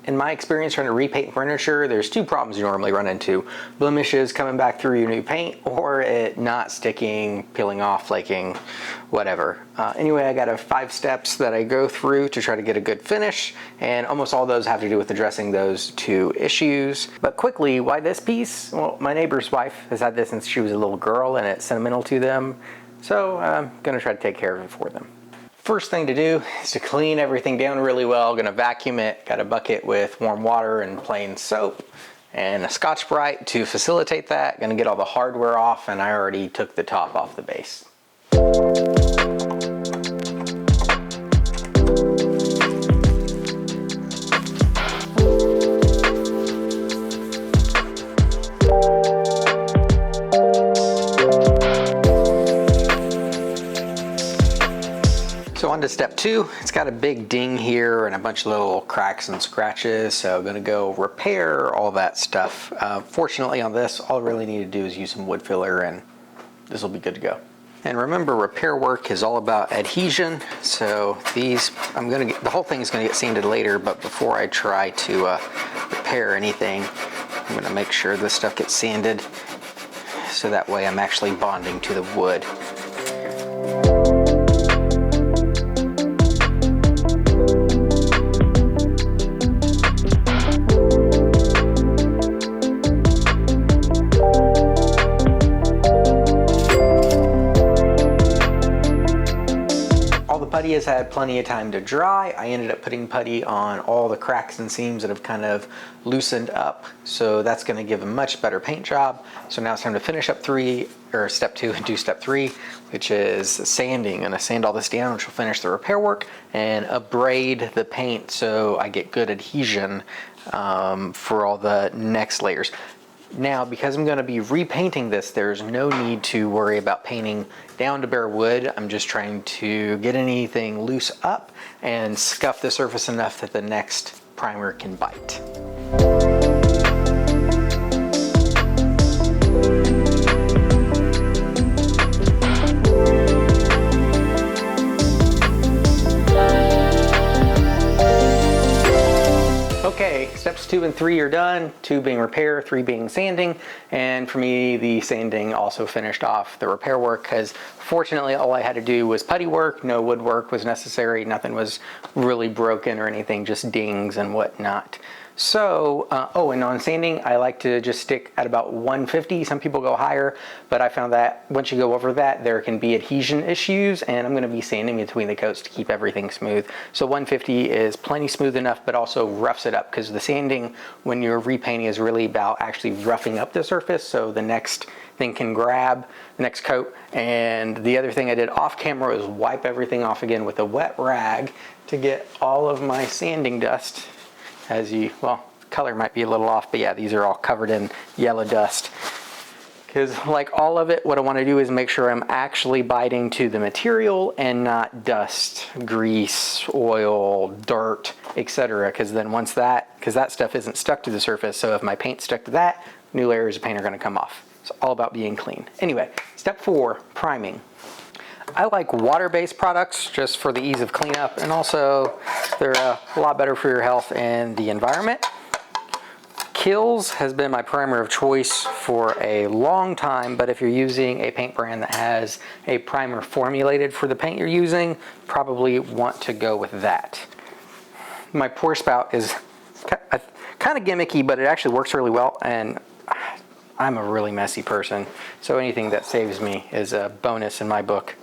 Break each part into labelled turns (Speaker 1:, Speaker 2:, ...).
Speaker 1: in my experience trying to repaint furniture, there's two problems you normally run into. Blemishes coming back through your new paint, or it not sticking, peeling off, flaking, whatever. Anyway, I got 5 steps that I go through to try to get a good finish, and almost all those have to do with addressing those 2 issues. But quickly, why this piece? Well, my neighbor's wife has had this since she was a little girl, and it's sentimental to them, so I'm gonna try to take care of it for them. First thing to do is to clean everything down really well. Gonna vacuum it. Got a bucket with warm water and plain soap and a Scotch-Brite to facilitate that. Gonna get all the hardware off, and I already took the top off the base. So on to step 2, it's got a big ding here and a bunch of little cracks and scratches, so I'm gonna go repair all that stuff. Fortunately on this, all I really need to do is use some wood filler and this will be good to go. And remember, repair work is all about adhesion, so these, the whole thing is gonna get sanded later, but before I try to repair anything, I'm gonna make sure this stuff gets sanded, so that way I'm actually bonding to the wood. Putty has had plenty of time to dry. I ended up putting putty on all the cracks and seams that have kind of loosened up, so that's going to give a much better paint job. So now it's time to finish up step 2 and do step 3, which is sanding. I'm going to sand all this down, which will finish the repair work, and abrade the paint so I get good adhesion for all the next layers. Now, because I'm going to be repainting this, there's no need to worry about painting down to bare wood. I'm just trying to get anything loose up and scuff the surface enough that the next primer can bite. Okay, steps 2 and 3 are done, 2 being repair, 3 being sanding, and for me the sanding also finished off the repair work because fortunately all I had to do was putty work, no wood work was necessary, nothing was really broken or anything, just dings and whatnot. So, and on sanding, I like to just stick at about 150. Some people go higher, but I found that once you go over that, there can be adhesion issues, and I'm going to be sanding between the coats to keep everything smooth. So 150 is plenty smooth enough, but also roughs it up, because the sanding, when you're repainting, is really about actually roughing up the surface, so the next thing can grab the next coat. And the other thing I did off camera was wipe everything off again with a wet rag to get all of my sanding dust. Well, color might be a little off, but yeah, these are all covered in yellow dust. Because like all of it, what I want to do is make sure I'm actually biting to the material and not dust, grease, oil, dirt, etc. Because then because that stuff isn't stuck to the surface, so if my paint's stuck to that, new layers of paint are going to come off. It's all about being clean. Anyway, step 4, priming. I like water-based products just for the ease of cleanup, and also they're a lot better for your health and the environment. Kiehl's has been my primer of choice for a long time, but if you're using a paint brand that has a primer formulated for the paint you're using, probably want to go with that. My pour spout is kind of gimmicky, but it actually works really well, and I'm a really messy person, so anything that saves me is a bonus in my book.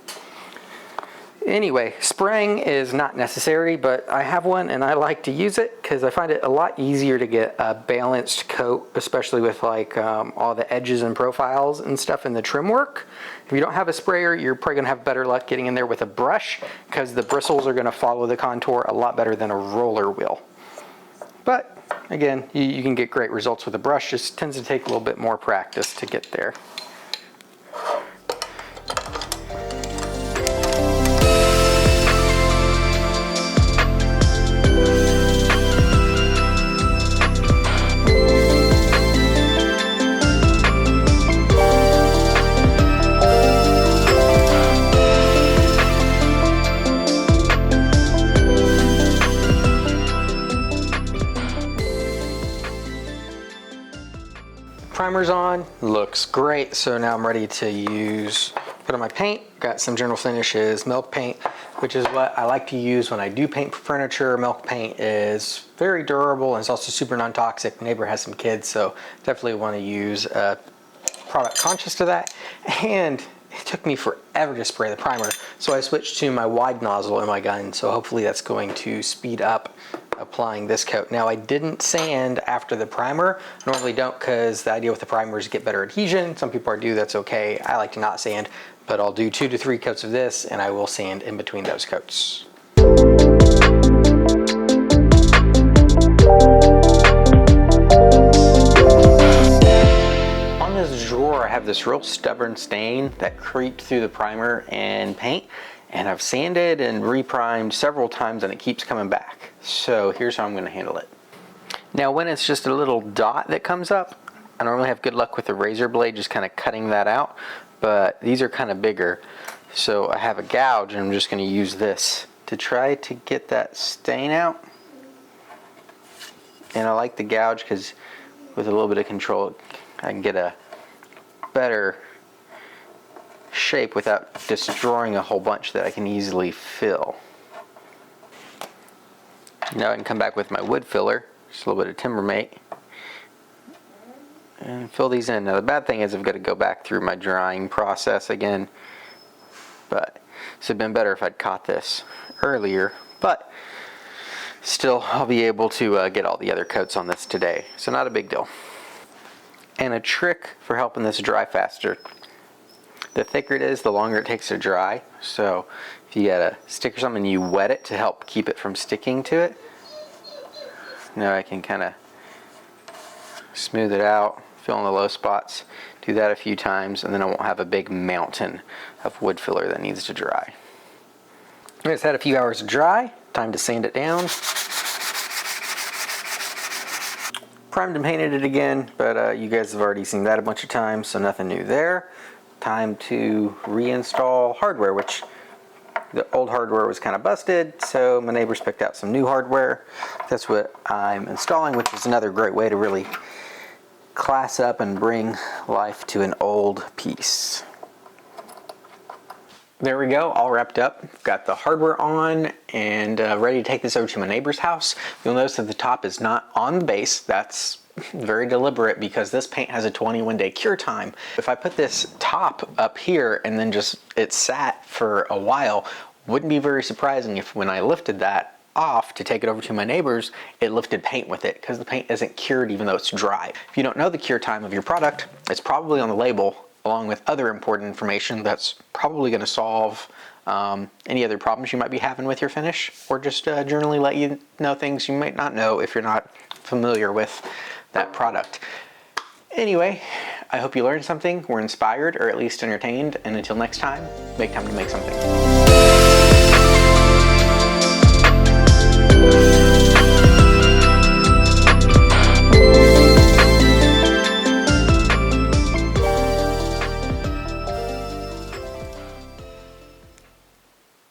Speaker 1: Anyway, spraying is not necessary, but I have one and I like to use it because I find it a lot easier to get a balanced coat, especially with like all the edges and profiles and stuff in the trim work. If you don't have a sprayer, you're probably gonna have better luck getting in there with a brush because the bristles are gonna follow the contour a lot better than a roller will. But again, you can get great results with a brush. Just tends to take a little bit more practice to get there. Primer's on, looks great. So now I'm ready to put on my paint. Got some General Finishes milk paint, which is what I like to use when I do paint for furniture. Milk paint is very durable and it's also super non-toxic. Neighbor has some kids, so definitely want to use a product conscious to that. And it took me forever to spray the primer, so I switched to my wide nozzle in my gun, so hopefully that's going to speed up applying this coat. Now, I didn't sand after the primer. I normally don't, because the idea with the primer is to get better adhesion. Some people do, that's okay. I like to not sand, but I'll do 2 to 3 coats of this and I will sand in between those coats. On this drawer, I have this real stubborn stain that creeped through the primer and paint, and I've sanded and reprimed several times and it keeps coming back. So here's how I'm going to handle it. Now, when it's just a little dot that comes up, I normally have good luck with the razor blade just kind of cutting that out, but these are kind of bigger. So I have a gouge and I'm just going to use this to try to get that stain out. And I like the gouge because with a little bit of control I can get a better shape without destroying a whole bunch that I can easily fill. Now I can come back with my wood filler, just a little bit of Timbermate, and fill these in. Now the bad thing is I've got to go back through my drying process again, but this would have been better if I'd caught this earlier, but still I'll be able to get all the other coats on this today, so not a big deal. And a trick for helping this dry faster: the thicker it is, the longer it takes to dry. So if you got a stick or something, you wet it to help keep it from sticking to it. Now I can kind of smooth it out, fill in the low spots, do that a few times, and then I won't have a big mountain of wood filler that needs to dry. It's had a few hours to dry, time to sand it down. Primed and painted it again, but you guys have already seen that a bunch of times, so nothing new there. Time to reinstall hardware, which the old hardware was kind of busted, so my neighbors picked out some new hardware. That's what I'm installing, which is another great way to really class up and bring life to an old piece. There we go, all wrapped up. Got the hardware on and ready to take this over to my neighbor's house. You'll notice that the top is not on the base. That's very deliberate because this paint has a 21-day cure time. If I put this top up here and then just it sat for a while, wouldn't be very surprising if when I lifted that off to take it over to my neighbor's, it lifted paint with it, because the paint isn't cured even though it's dry. If you don't know the cure time of your product, it's probably on the label along with other important information that's probably going to solve any other problems you might be having with your finish, or just generally let you know things you might not know if you're not familiar with that product. Anyway, I hope you learned something, were inspired, or at least entertained, and until next time, make time to make something.